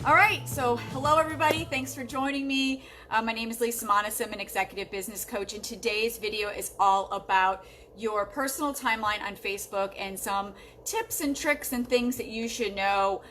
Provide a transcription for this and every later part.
All right, so hello everybody. Thanks for joining me. My name is Lisa Monis. I'm an executive business coach, and today's video is all about your personal timeline on Facebook and some tips and tricks and things that you should know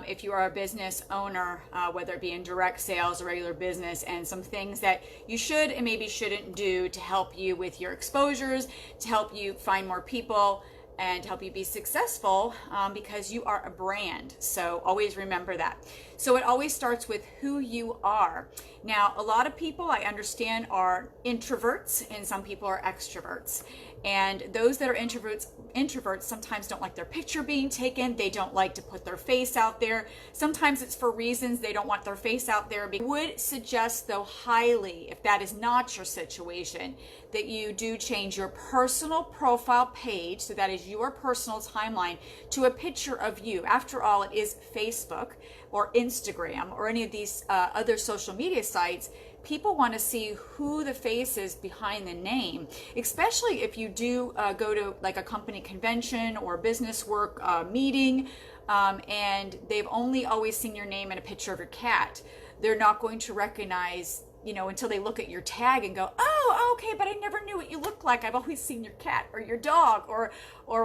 if you are a business owner, whether it be in direct sales or regular business, and some things that you should and maybe shouldn't do to help you with your exposures, to help you find more people, and help you be successful because you are a brand. So always remember that. So it always starts with who you are. Now, a lot of people, I understand, are introverts and some people are extroverts. And those that are introverts sometimes don't like their picture being taken. They don't like to put their face out there. Sometimes it's for reasons they don't want their face out there. I would suggest, though, highly, if that is not your situation, that you do change your personal profile page, so that is your personal timeline, to a picture of you. After all, it is Facebook or Instagram or any of these other social media sites. People want to see who the face is behind the name, especially if you do go to like a company convention or business work meeting, and they've only always seen your name and a picture of your cat. They're not going to recognize, you know, until they look at your tag and go, oh, okay, but I never knew what you looked like. I've always seen your cat or your dog or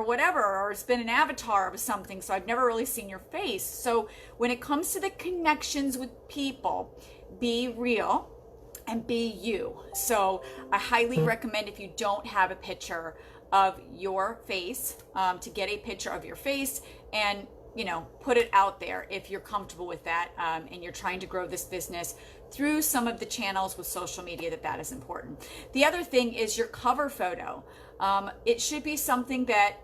whatever, or it's been an avatar of something, so I've never really seen your face. So when it comes to the connections with people, be real and be you. So I highly recommend, if you don't have a picture of your face, to get a picture of your face and, you know, put it out there if you're comfortable with that, and you're trying to grow this business through some of the channels with social media, that is important. The other thing is your cover photo. It should be something that,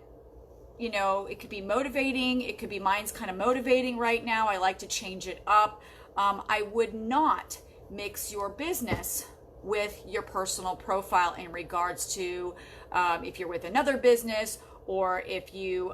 you know, it could be motivating. It could be, mine's kind of motivating right now. I like to change it up. I would not mix your business with your personal profile in regards to if you're with another business, or if you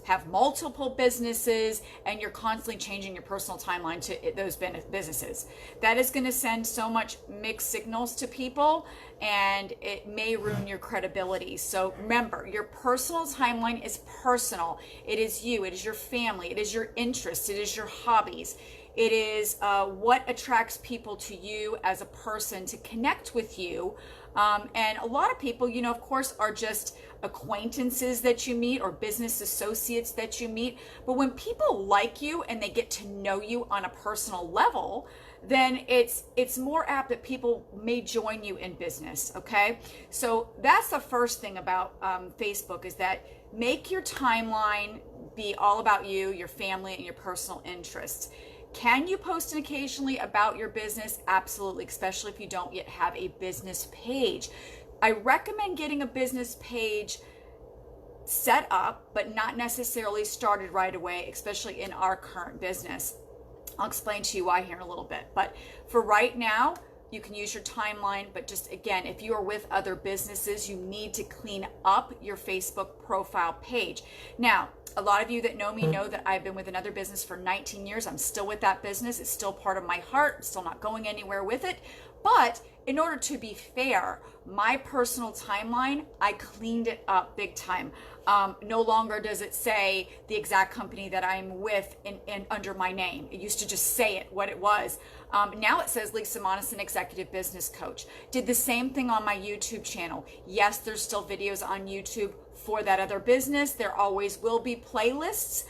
have multiple businesses and you're constantly changing your personal timeline to those businesses. That is going to send so much mixed signals to people, and it may ruin your credibility. So remember, your personal timeline is personal. It is you, it is your family, it is your interests, it is your hobbies. It is what attracts people to you as a person, to connect with you. And a lot of people, you know, of course, are just acquaintances that you meet or business associates that you meet. But when people like you and they get to know you on a personal level, then it's more apt that people may join you in business, okay? So that's the first thing about Facebook, is that make your timeline be all about you, your family, and your personal interests. Can you post occasionally about your business? Absolutely, especially if you don't yet have a business page. I recommend getting a business page set up, but not necessarily started right away, especially in our current business. I'll explain to you why here in a little bit. But for right now, you can use your timeline, but just again, if you are with other businesses, you need to clean up your Facebook profile page. Now, a lot of you that know me know that I've been with another business for 19 years. I'm still with that business. It's still part of my heart. I'm still not going anywhere with it. But in order to be fair, my personal timeline, I cleaned it up big time. No longer does it say the exact company that I'm with in under my name. It used to just say it, what it was. Now it says Lisa Monis, an executive business coach. Did the same thing on my YouTube channel. Yes, there's still videos on YouTube for that other business. There always will be playlists.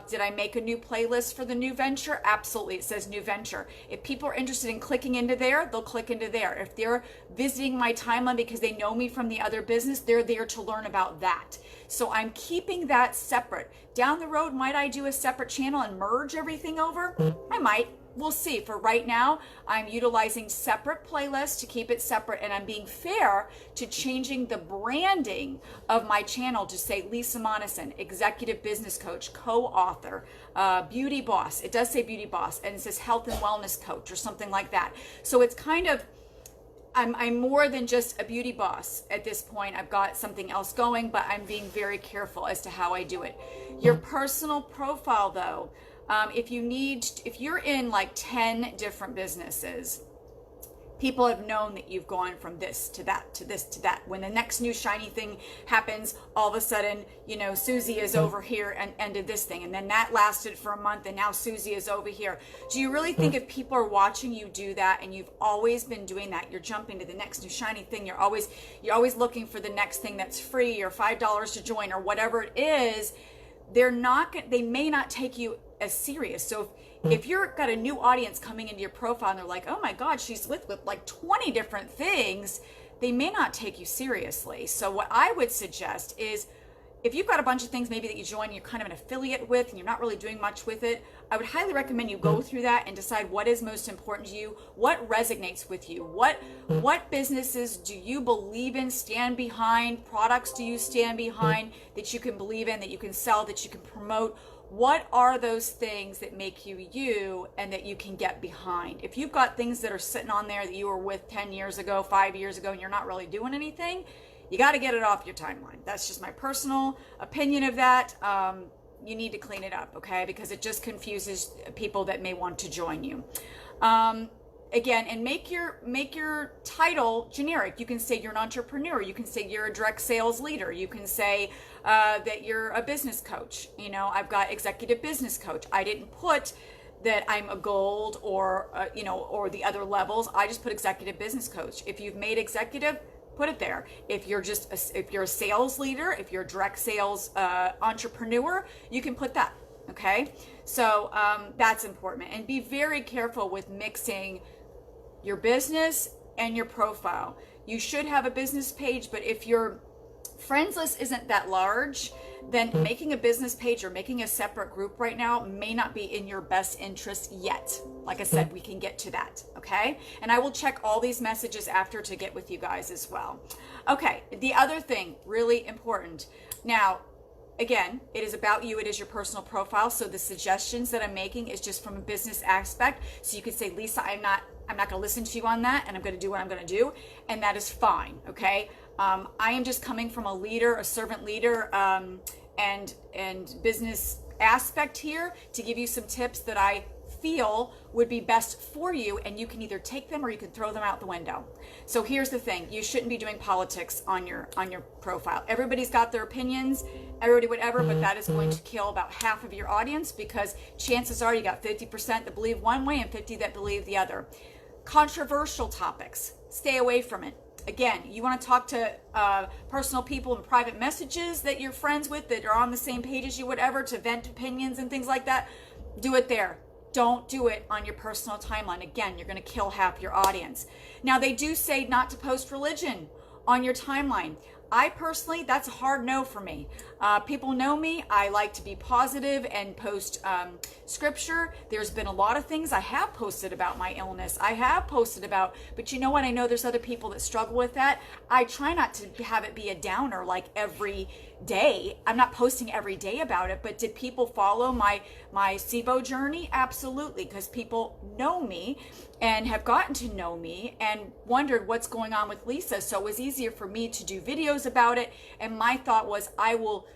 Did I make a new playlist for the new venture? Absolutely. It says new venture. If people are interested in clicking into there, they'll click into there. If they're visiting my timeline because they know me from the other business, they're there to learn about that. So I'm keeping that separate. Down the road, might I do a separate channel and merge everything over? I might. We'll see. For right now, I'm utilizing separate playlists to keep it separate, and I'm being fair to changing the branding of my channel to say Lisa Monison, executive business coach, co-author, beauty boss. It does say beauty boss, and it says health and wellness coach or something like that. So it's kind of, I'm more than just a beauty boss at this point. I've got something else going, but I'm being very careful as to how I do it. Your personal profile, though, if you're in like 10 different businesses, People have known that you've gone from this to that to this to that. When the next new shiny thing happens, all of a sudden, you know, Susie is over here and did this thing. And then that lasted for a month and now Susie is over here. Do you really think if people are watching you do that and you've always been doing that, you're jumping to the next new shiny thing, you're always looking for the next thing that's free or $5 to join or whatever it is, they may not take you as serious. So if you've got a new audience coming into your profile and they're like, oh my God, she's with like 20 different things, they may not take you seriously. So what I would suggest is, if you've got a bunch of things maybe that you join, you're kind of an affiliate with, and you're not really doing much with it, I would highly recommend you go through that and decide what is most important to you, what resonates with you, what businesses do you believe in, stand behind, products do you stand behind that you can believe in, that you can sell, that you can promote. What are those things that make you you and that you can get behind? If you've got things that are sitting on there that you were with 10 years ago, 5 years ago, and you're not really doing anything, you got to get it off your timeline. That's just my personal opinion of that. You need to clean it up, okay? Because it just confuses people that may want to join you. Again, and make your title generic. You can say you're an entrepreneur. You can say you're a direct sales leader. You can say that you're a business coach. You know, I've got executive business coach. I didn't put that I'm a gold or or the other levels. I just put executive business coach. If you've made executive, put it there. If you're a sales leader, if you're a direct sales entrepreneur, you can put that. Okay, so that's important. And be very careful with mixing your business and your profile. You should have a business page, but if your friends list isn't that large, then making a business page or making a separate group right now may not be in your best interest yet. Like I said, we can get to that, okay? And I will check all these messages after to get with you guys as well. Okay, the other thing, really important. Now, again, it is about you. It is your personal profile. So the suggestions that I'm making is just from a business aspect. So you could say, Lisa, I'm not going to listen to you on that, and I'm going to do what I'm going to do. And that is fine. Okay. I am just coming from a leader, a servant leader, and business aspect here to give you some tips that I feel would be best for you, and you can either take them or you can throw them out the window. So here's the thing: you shouldn't be doing politics on your profile. Everybody's got their opinions, everybody whatever, but that is going to kill about half of your audience, because chances are you got 50% that believe one way and 50 that believe the other. Controversial topics, stay away from it. Again, you want to talk to personal people in private messages that you're friends with, that are on the same page as you, whatever, to vent opinions and things like that, do it there. Don't do it on your personal timeline. Again, you're going to kill half your audience. Now, they do say not to post religion on your timeline. I personally, that's a hard no for me. People know me. I like to be positive and post scripture. There's been a lot of things I have posted about my illness. I have posted about, but you know what? I know there's other people that struggle with that. I try not to have it be a downer like every day. I'm not posting every day about it, but did people follow my SIBO journey? Absolutely, because people know me and have gotten to know me and wondered what's going on with Lisa. So it was easier for me to do videos about it. And my thought was, I will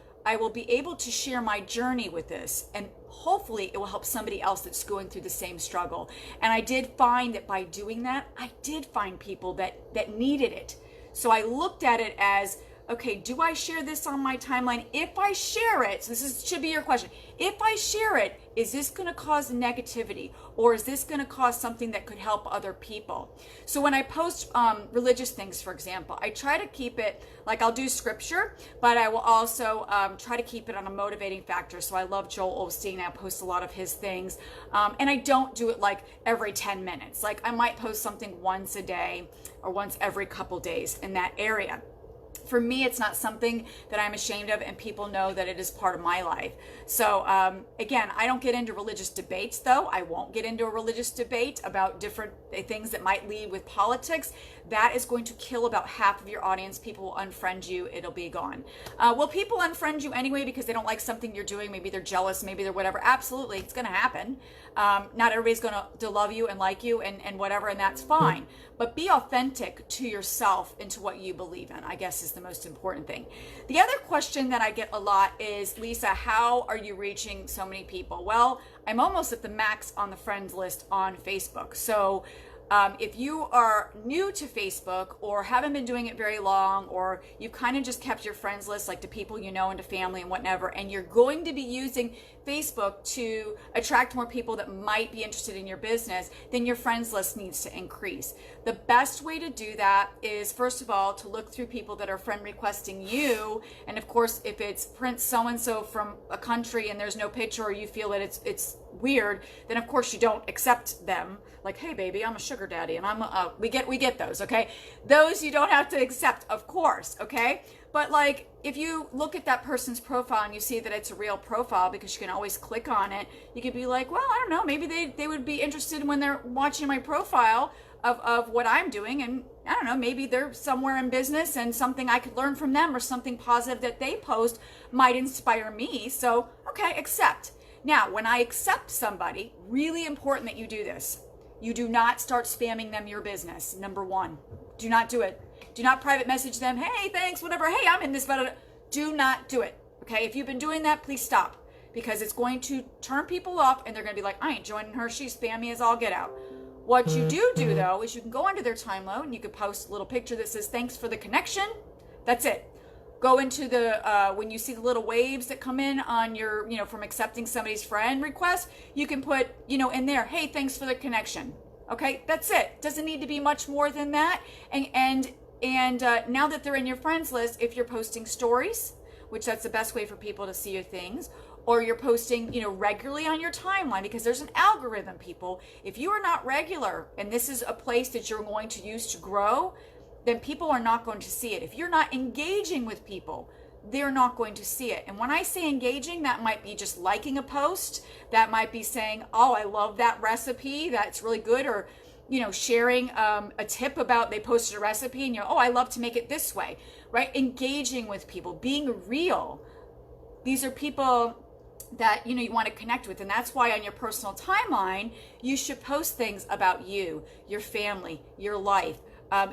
be able to share my journey with this, and hopefully it will help somebody else that's going through the same struggle. And I did find that by doing that, I did find people that needed it. So I looked at it as, okay, do I share this on my timeline? If I share it, so should be your question. If I share it, is this going to cause negativity, or is this going to cause something that could help other people? So when I post religious things, for example, I try to keep it, like I'll do scripture, but I will also try to keep it on a motivating factor. So I love Joel Osteen. I post a lot of his things. And I don't do it like every 10 minutes. Like I might post something once a day or once every couple days in that area. For me, it's not something that I'm ashamed of, and people know that it is part of my life. So again, I don't get into religious debates, though. I won't get into a religious debate about different things that might lead with politics. That is going to kill about half of your audience. People will unfriend you. It'll be gone. Will people unfriend you anyway because they don't like something you're doing? Maybe they're jealous. Maybe they're whatever. Absolutely. It's going to happen. Not everybody's going to love you and like you and whatever, and that's fine. But be authentic to yourself and to what you believe in, I guess, is the most important thing. The other question that I get a lot is, Lisa, how are you reaching so many people? Well, I'm almost at the max on the friends list on Facebook. So If you are new to Facebook or haven't been doing it very long, or you've kind of just kept your friends list like to people you know and to family and whatever, and you're going to be using Facebook to attract more people that might be interested in your business, then your friends list needs to increase. The best way to do that is, first of all, to look through people that are friend requesting you. And of course, if it's Prince so-and-so from a country and there's no picture, or you feel that it's weird, then of course you don't accept them. Like, hey baby, I'm a sugar daddy, and we get those, okay? Those you don't have to accept, of course, okay? But like, if you look at that person's profile and you see that it's a real profile, because you can always click on it, you could be like, well, I don't know, maybe they would be interested when they're watching my profile of what I'm doing, and I don't know, maybe they're somewhere in business and something I could learn from them, or something positive that they post might inspire me. So, okay, accept. Now, when I accept somebody, really important that you do this. You do not start spamming them your business. Number one, do not do it. Do not private message them, hey, thanks, whatever, hey, I'm in this, but do not do it, okay? If you've been doing that, please stop, because it's going to turn people off, and they're going to be like, I ain't joining her, she's spammy as all get out. What you do though, is you can go onto their timeline and you can post a little picture that says, thanks for the connection. That's it. Go into the, when you see the little waves that come in on your, from accepting somebody's friend request, you can put, in there, hey, thanks for the connection. Okay, that's it. Doesn't need to be much more than that. And now that they're in your friends list, if you're posting stories, which that's the best way for people to see your things, or you're posting, regularly on your timeline, because there's an algorithm, people. If you are not regular, and this is a place that you're going to use to grow, then people are not going to see it. If you're not engaging with people, they're not going to see it. And when I say engaging, that might be just liking a post. That might be saying, oh, I love that recipe, that's really good. Or, sharing a tip about, they posted a recipe and oh, I love to make it this way, right? Engaging with people, being real. These are people that, you want to connect with. And that's why on your personal timeline, you should post things about you, your family, your life.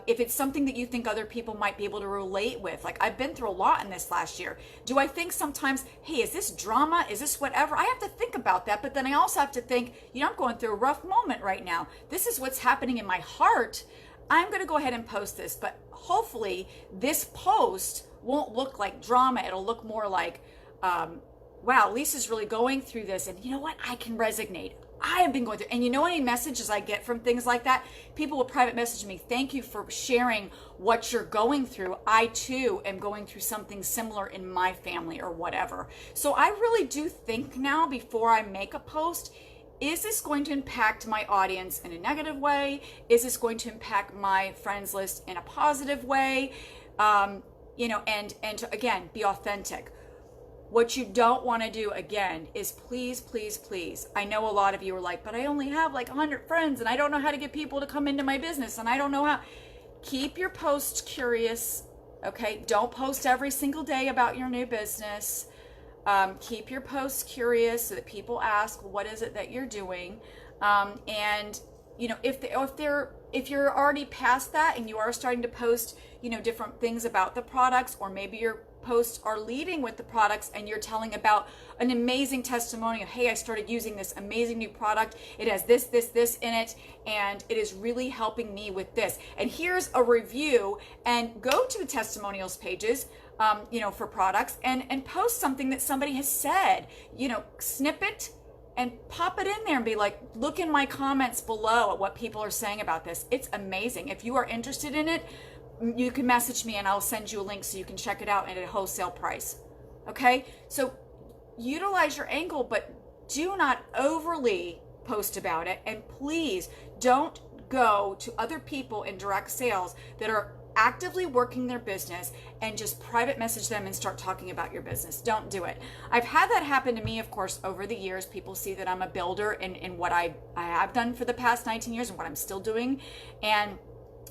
If it's something that you think other people might be able to relate with, like I've been through a lot in this last year. Do I think sometimes, hey, is this drama? Is this whatever? I have to think about that. But then I also have to think, I'm going through a rough moment right now. This is what's happening in my heart. I'm going to go ahead and post this. But hopefully this post won't look like drama. It'll look more like, wow, Lisa's really going through this. And you know what? I can resonate. I have been going through, and any messages I get from things like that, people will private message me, thank you for sharing what you're going through. I too am going through something similar in my family or whatever. So I really do think now, before I make a post, is this going to impact my audience in a negative way? Is this going to impact my friends list in a positive way? And to, again, be authentic. What you don't want to do, again, is please, please, please. I know a lot of you are like, but I only have like 100 friends and I don't know how to get people to come into my business and I don't know how. Keep your posts curious, okay? Don't post every single day about your new business. Keep your posts curious so that people ask, what is it that you're doing? And if you're already past that and you are starting to post, different things about the products, or maybe your posts are leading with the products and you're telling about an amazing testimonial. Hey, I started using this amazing new product. It has this, this, this in it, and it is really helping me with this. And here's a review, and go to the testimonials pages, for products and post something that somebody has said, snip it and pop it in there and be like, look in my comments below at what people are saying about this. It's amazing. If you are interested in it, you can message me and I'll send you a link so you can check it out at a wholesale price. Okay? So utilize your angle, but do not overly post about it. And please don't go to other people in direct sales that are actively working their business and just private message them and start talking about your business. Don't do it. I've had that happen to me, of course, over the years. People see that I'm a builder in what I have done for the past 19 years and what I'm still doing. And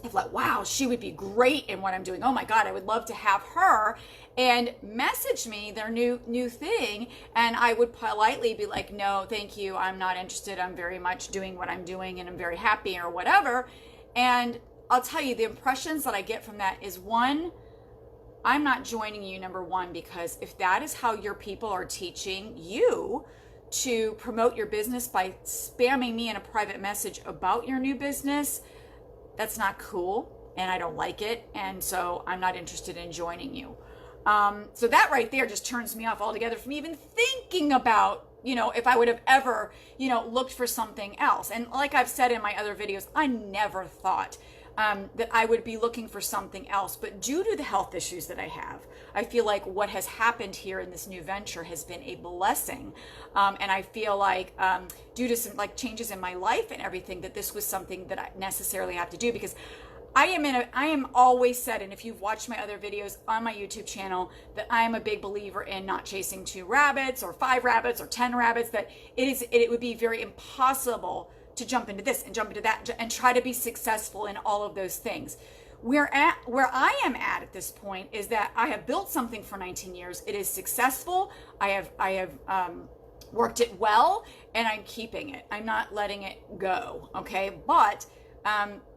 if like, wow, she would be great in what I'm doing. Oh my God, I would love to have her, and message me their new thing. And I would politely be like, no, thank you. I'm not interested. I'm very much doing what I'm doing and I'm very happy or whatever. And I'll tell you, the impressions that I get from that is, one, I'm not joining you, number one, because if that is how your people are teaching you to promote your business by spamming me in a private message about your new business, that's not cool, and I don't like it, and so I'm not interested in joining you. So that right there just turns me off altogether from even thinking about, if I would have ever, looked for something else. And like I've said in my other videos, I never thought that I would be looking for something else. But due to the health issues that I have, I feel like what has happened here in this new venture has been a blessing. And I feel like due to some changes in my life and everything, that this was something that I necessarily have to do, because I am always said, and if you've watched my other videos on my YouTube channel, that I am a big believer in not chasing 2 rabbits or 5 rabbits or 10 rabbits, that it would be very impossible to jump into this and jump into that and try to be successful in all of those things. Where I am at this point is that I have built something for 19 years. It is successful. I have worked it well, and I'm keeping it. I'm not letting it go. Okay. But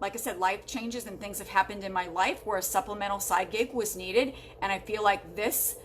like I said, life changes and things have happened in my life where a supplemental side gig was needed. And I feel like this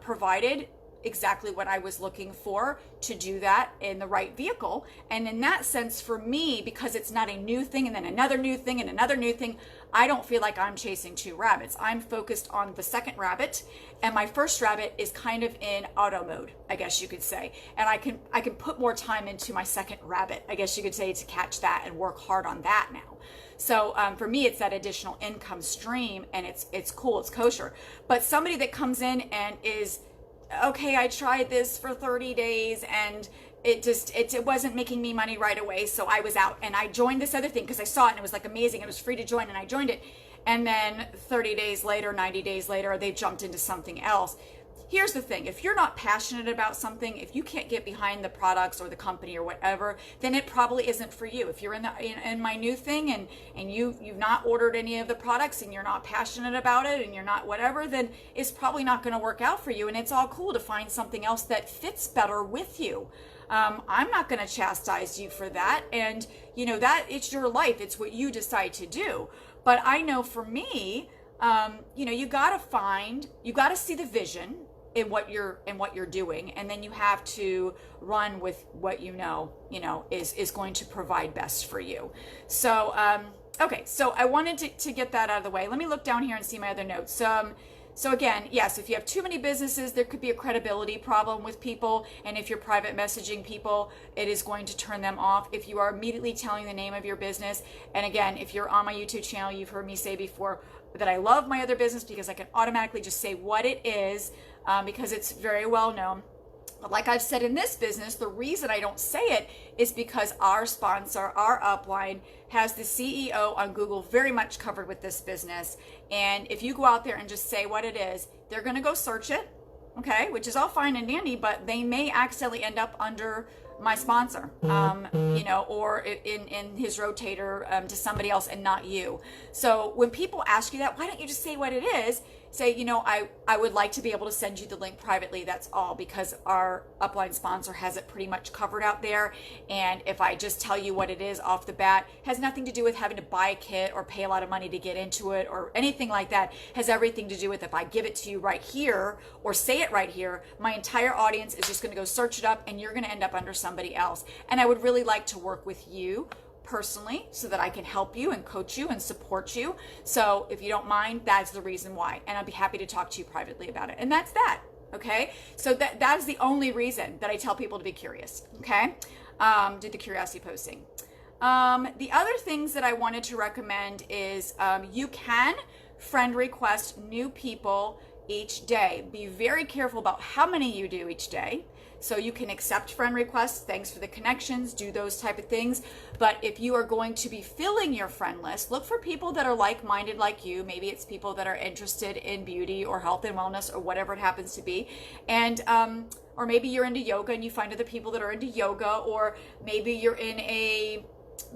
provided exactly what I was looking for to do that in the right vehicle. And in that sense, for me, because it's not a new thing and then another new thing and another new thing, I don't feel like I'm chasing 2 rabbits. I'm focused on the second rabbit, and my first rabbit is kind of in auto mode, I guess you could say. And I can put more time into my second rabbit, I guess you could say, to catch that and work hard on that now. So for me, it's that additional income stream, and it's cool, it's kosher. But somebody that comes in and is, okay, I tried this for 30 days and it wasn't making me money right away, so I was out, and I joined this other thing because I saw it and it was amazing. It was free to join, and I joined it. And then 30 days later, 90 days later, they jumped into something else. Here's the thing: if you're not passionate about something, if you can't get behind the products or the company or whatever, then it probably isn't for you. If you're in my new thing and you've not ordered any of the products and you're not passionate about it and you're not whatever, then it's probably not going to work out for you. And it's all cool to find something else that fits better with you. I'm not going to chastise you for that. And that it's your life. It's what you decide to do. But I know for me, you got to see the vision in what you're doing, and then you have to run with what is going to provide best for you. So okay, so I wanted to get that out of the way. Let me look down here and see my other notes. So again, yes, if you have too many businesses, there could be a credibility problem with people, and if you're private messaging people, it is going to turn them off. If you are immediately telling the name of your business, and again, if you're on my YouTube channel, you've heard me say before that I love my other business because I can automatically just say what it is, because it's very well known. But like I've said in this business, the reason I don't say it is because our sponsor, our upline, has the CEO on Google very much covered with this business. And if you go out there and just say what it is, they're going to go search it, okay, which is all fine and dandy, but they may accidentally end up under my sponsor, or in his rotator to somebody else and not you. So when people ask you that, why don't you just say what it is? Say, I would like to be able to send you the link privately. That's all, because our upline sponsor has it pretty much covered out there. And if I just tell you what it is off the bat, has nothing to do with having to buy a kit or pay a lot of money to get into it or anything like that. Has everything to do with, if I give it to you right here or say it right here, my entire audience is just going to go search it up and you're going to end up under somebody else. And I would really like to work with you personally so that I can help you and coach you and support you. So if you don't mind, that's the reason why. And I'd be happy to talk to you privately about it. And that's that. Okay. So that is the only reason that I tell people to be curious. Okay. Do the curiosity posting. The other things that I wanted to recommend is you can friend request new people each day. Be very careful about how many you do each day. So you can accept friend requests, thanks for the connections, do those type of things. But if you are going to be filling your friend list, look for people that are like-minded like you. Maybe it's people that are interested in beauty or health and wellness or whatever it happens to be. And or maybe you're into yoga and you find other people that are into yoga, or maybe you're in a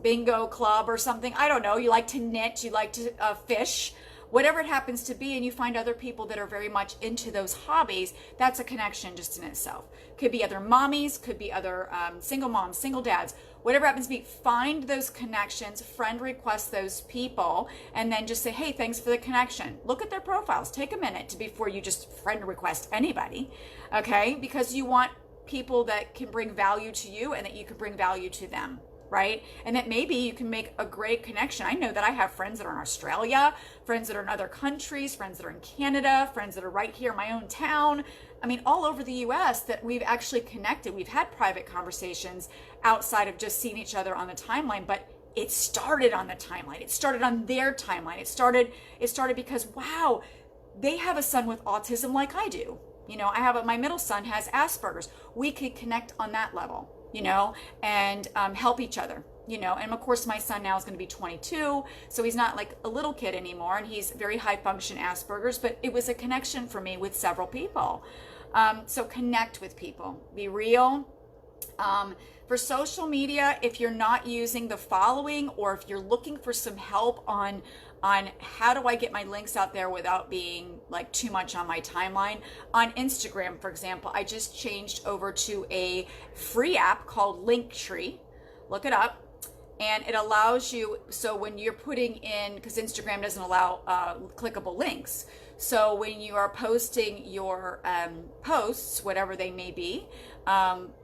bingo club or something. I don't know. You like to knit, you like to fish, whatever it happens to be, and you find other people that are very much into those hobbies. That's a connection just in itself. Could be other mommies, could be other single moms, single dads, whatever happens to be. Find those connections, friend request those people, and then just say, hey, thanks for the connection. Look at their profiles. Take a minute before you just friend request anybody, okay? Because you want people that can bring value to you and that you can bring value to them. right? And that maybe you can make a great connection. I know that I have friends that are in Australia, friends that are in other countries, friends that are in Canada, friends that are right here in my own town. I mean, all over the US that we've actually connected. We've had private conversations outside of just seeing each other on the timeline, but it started on the timeline. It started on their timeline. It started because, wow, they have a son with autism like I do. You know, my middle son has Asperger's. We could connect on that level, you know, and help each other, you know. And of course, my son now is going to be 22, so he's not like a little kid anymore, and he's very high function Asperger's, but it was a connection for me with several people. So connect with people, be real. For social media, if you're not using the following, or if you're looking for some help on how do I get my links out there without being like too much on my timeline. On Instagram, for example, I just changed over to a free app called Linktree. Look it up. And it allows you, so when you're putting in, because Instagram doesn't allow clickable links. So when you are posting your posts, whatever they may be,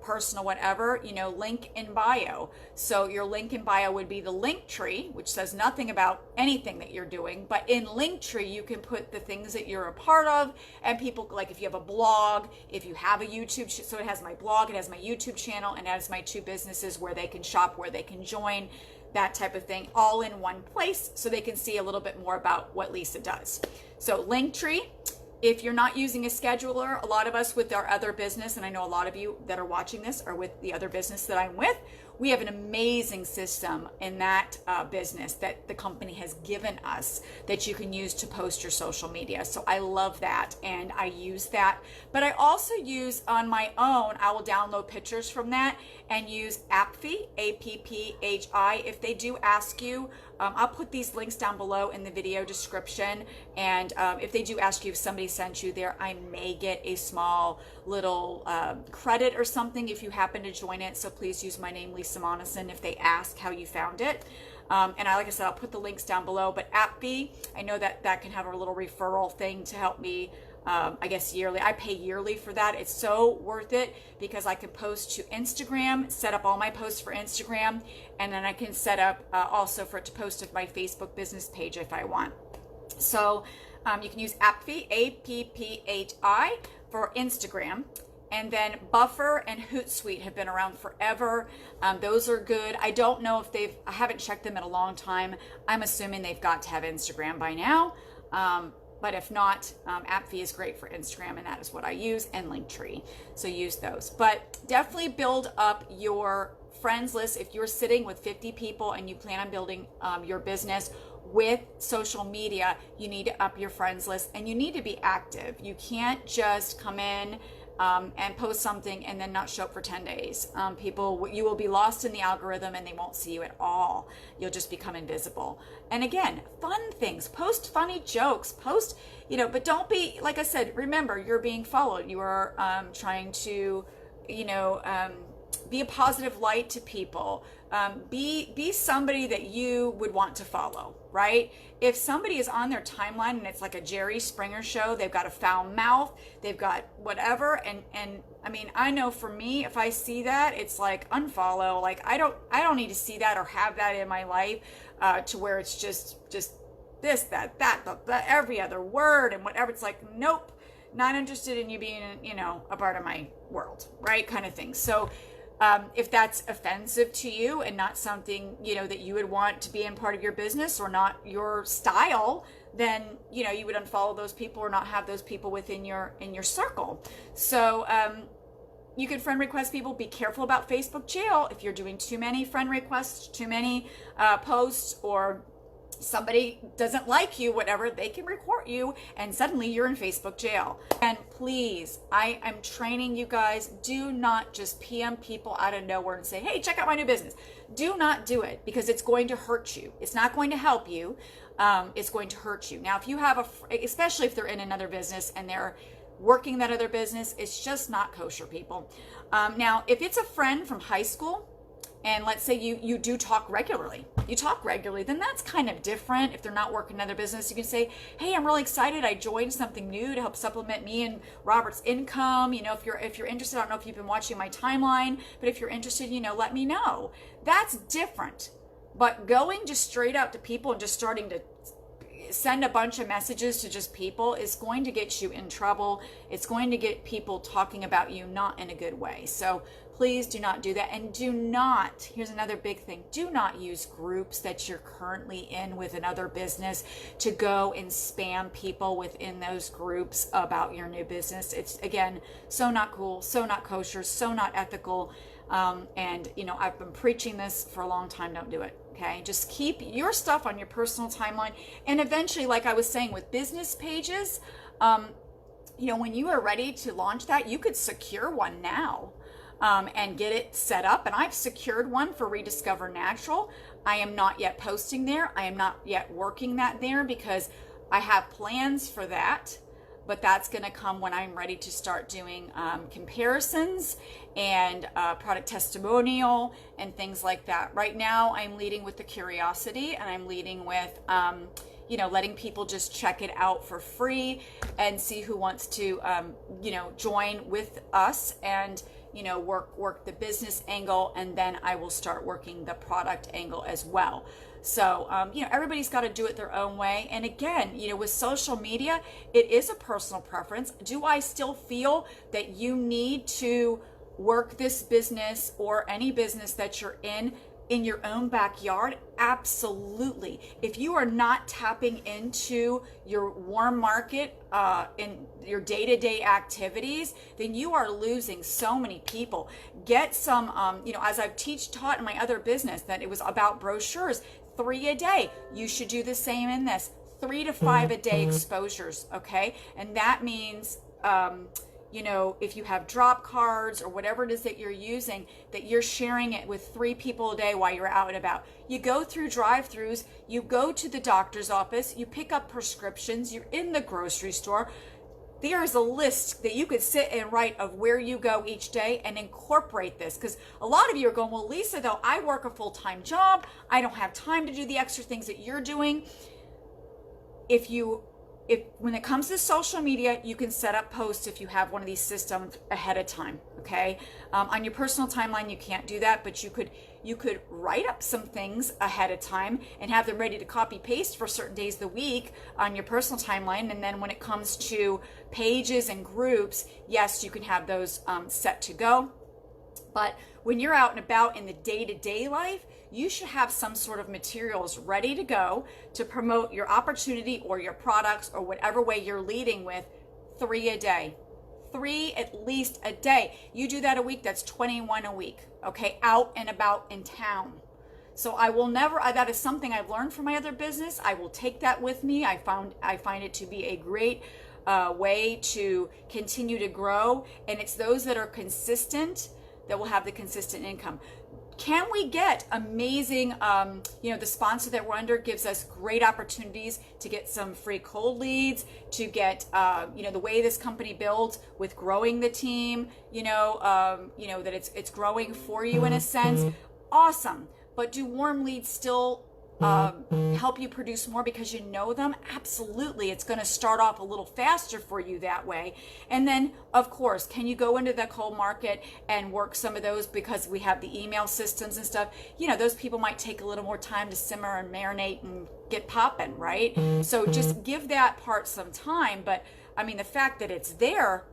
personal, whatever, you know, link in bio. So your link in bio would be the link tree, which says nothing about anything that you're doing. But in Linktree, you can put the things that you're a part of, and people, like if you have a blog, if you have a YouTube, so it has my blog, it has my YouTube channel, and it has my 2 businesses where they can shop, where they can join, that type of thing, all in one place, so they can see a little bit more about what Lisa does. So Linktree. If you're not using a scheduler, a lot of us with our other business, and I know a lot of you that are watching this are with the other business that I'm with, we have an amazing system in that business that the company has given us that you can use to post your social media. So I love that, and I use that. But I also use on my own, I will download pictures from that and use Apphi, Apphi. If they do ask you, I'll put these links down below in the video description. And if they do ask you if somebody sent you there, I may get a small little credit or something if you happen to join it. So please use my name, Lisa Monison, if they ask how you found it. And like I said, I'll put the links down below. But Apphi, I know that can have a little referral thing to help me. I guess yearly. I pay yearly for that. It's so worth it because I can post to Instagram, set up all my posts for Instagram, and then I can set up also for it to post to my Facebook business page if I want. So you can use Apphi, Apphi, for Instagram. And then Buffer and Hootsuite have been around forever. Those are good. I don't know if I haven't checked them in a long time. I'm assuming they've got to have Instagram by now. But if not, Apphi is great for Instagram, and that is what I use, and Linktree. So use those. But definitely build up your friends list. If you're sitting with 50 people and you plan on building your business with social media, you need to up your friends list, and you need to be active. You can't just come in and post something and then not show up for 10 days. You will be lost in the algorithm and they won't see you at all. You'll just become invisible. And again, fun things, post funny jokes, post, but don't be, like I said, remember, you're being followed. You are trying to, be a positive light to people. Be somebody that you would want to follow, right? If somebody is on their timeline and it's like a Jerry Springer show, they've got a foul mouth, they've got whatever, and I mean, I know for me, if I see that, it's like unfollow. Like I don't need to see that or have that in my life to where it's just this, that, every other word and whatever. It's like, nope, not interested in you being, a part of my world, right? Kind of thing. So if that's offensive to you and not something, that you would want to be in part of your business or not your style, then, you would unfollow those people or not have those people within your circle. So you can friend request people. Be careful about Facebook jail. If you're doing too many friend requests, too many posts, or somebody doesn't like you, whatever, they can report you and suddenly you're in Facebook jail. And please, I am training you guys, do not just PM people out of nowhere and say, hey, check out my new business. Do not do it, because it's going to hurt you. It's not going to help you. It's going to hurt you. Now, if you have especially if they're in another business and they're working that other business, it's just not kosher, people. Now, if it's a friend from high school, and let's say you do talk regularly, then that's kind of different. If they're not working another business, you can say, hey, I'm really excited, I joined something new to help supplement me and Robert's income. If you're interested, I don't know if you've been watching my timeline, but if you're interested, let me know. That's different. But going just straight out to people and just starting to send a bunch of messages to just people is going to get you in trouble. It's going to get people talking about you not in a good way. So please do not do that. And do not, here's another big thing, do not use groups that you're currently in with another business to go and spam people within those groups about your new business. It's, again, so not cool, so not kosher, so not ethical. And I've been preaching this for a long time. Don't do it. Okay, just keep your stuff on your personal timeline. And eventually, like I was saying with business pages, when you are ready to launch that, you could secure one now and get it set up. And I've secured one for Rediscover Natural. I am not yet posting there. I am not yet working that there because I have plans for that. But that's going to come when I'm ready to start doing comparisons and product testimonial and things like that. Right now, I'm leading with the curiosity, and I'm leading with, letting people just check it out for free and see who wants to, join with us and, work the business angle, and then I will start working the product angle as well. So, everybody's got to do it their own way. And again, with social media, it is a personal preference. Do I still feel that you need to work this business or any business that you're in your own backyard? Absolutely. If you are not tapping into your warm market in your day-to-day activities, then you are losing so many people. Get some, as I've taught in my other business that it was about brochures, 3 a day. You should do the same in this, 3 to 5 a day exposures. Okay. And that means, if you have drop cards or whatever it is that you're using, that you're sharing it with 3 people a day while you're out and about. You go through drive-thrus, you go to the doctor's office, you pick up prescriptions, you're in the grocery store. There is a list that you could sit and write of where you go each day and incorporate this. Because a lot of you are going, well, Lisa, though, I work a full-time job. I don't have time to do the extra things that you're doing. If when it comes to social media, you can set up posts if you have one of these systems ahead of time, okay? On your personal timeline, you can't do that, but you could write up some things ahead of time and have them ready to copy paste for certain days of the week on your personal timeline. And then when it comes to pages and groups, yes, you can have those set to go. But when you're out and about in the day-to-day life, you should have some sort of materials ready to go to promote your opportunity or your products or whatever way you're leading with 3 a day. 3 at least a day. You do that a week, that's 21 a week, okay? Out and about in town. So I will never, that is something I've learned from my other business. I will take that with me. I find it to be a great way to continue to grow. And it's those that are consistent that will have the consistent income. Can we get amazing, the sponsor that we're under gives us great opportunities to get some free cold leads, to get, the way this company builds with growing the team, that it's growing for you in a sense. Awesome. But do warm leads still help you produce more because you know them? Absolutely. It's going to start off a little faster for you that way. And then, of course, can you go into the cold market and work some of those because we have the email systems and stuff? Those people might take a little more time to simmer and marinate and get popping, right? So just give that part some time. But I mean, the fact that it's there,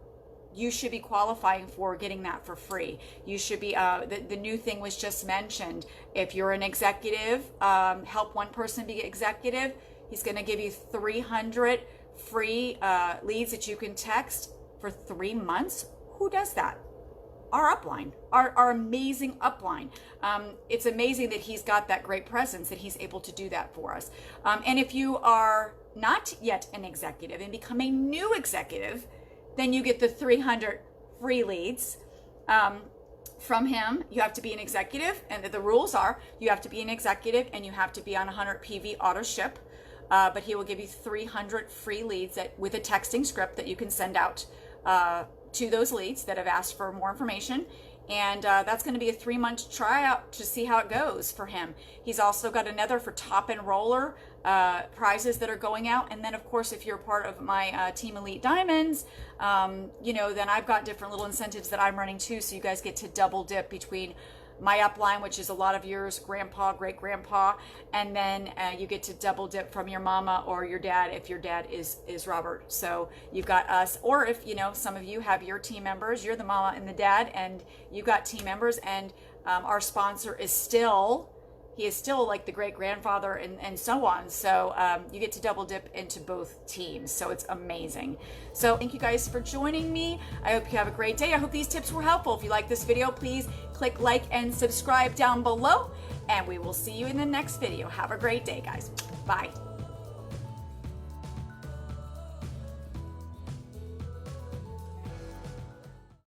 you should be qualifying for getting that for free. You should be, the new thing was just mentioned. If you're an executive, help one person be executive, he's gonna give you 300 free leads that you can text for 3 months. Who does that? Our upline, our amazing upline. It's amazing that he's got that great presence, that he's able to do that for us. And if you are not yet an executive and become a new executive, then you get the 300 free leads from him. You have to be an executive, and the rules are you have to be an executive and you have to be on 100 PV auto ship. But he will give you 300 free leads with a texting script that you can send out to those leads that have asked for more information. And that's going to be a 3-month tryout to see how it goes for him. He's also got another for top enroller prizes that are going out. And then, of course, if you're part of my Team Elite Diamonds, then I've got different little incentives that I'm running too. So you guys get to double dip between my upline, which is a lot of yours, grandpa, great grandpa, and then you get to double dip from your mama or your dad if your dad is Robert. So you've got us, or if some of you have your team members, you're the mama and the dad, and you've got team members, and our sponsor is still like the great grandfather and so on. So you get to double dip into both teams. So it's amazing. So thank you guys for joining me. I hope you have a great day. I hope these tips were helpful. If you like this video, please click like and subscribe down below, and we will see you in the next video. Have a great day, guys. Bye.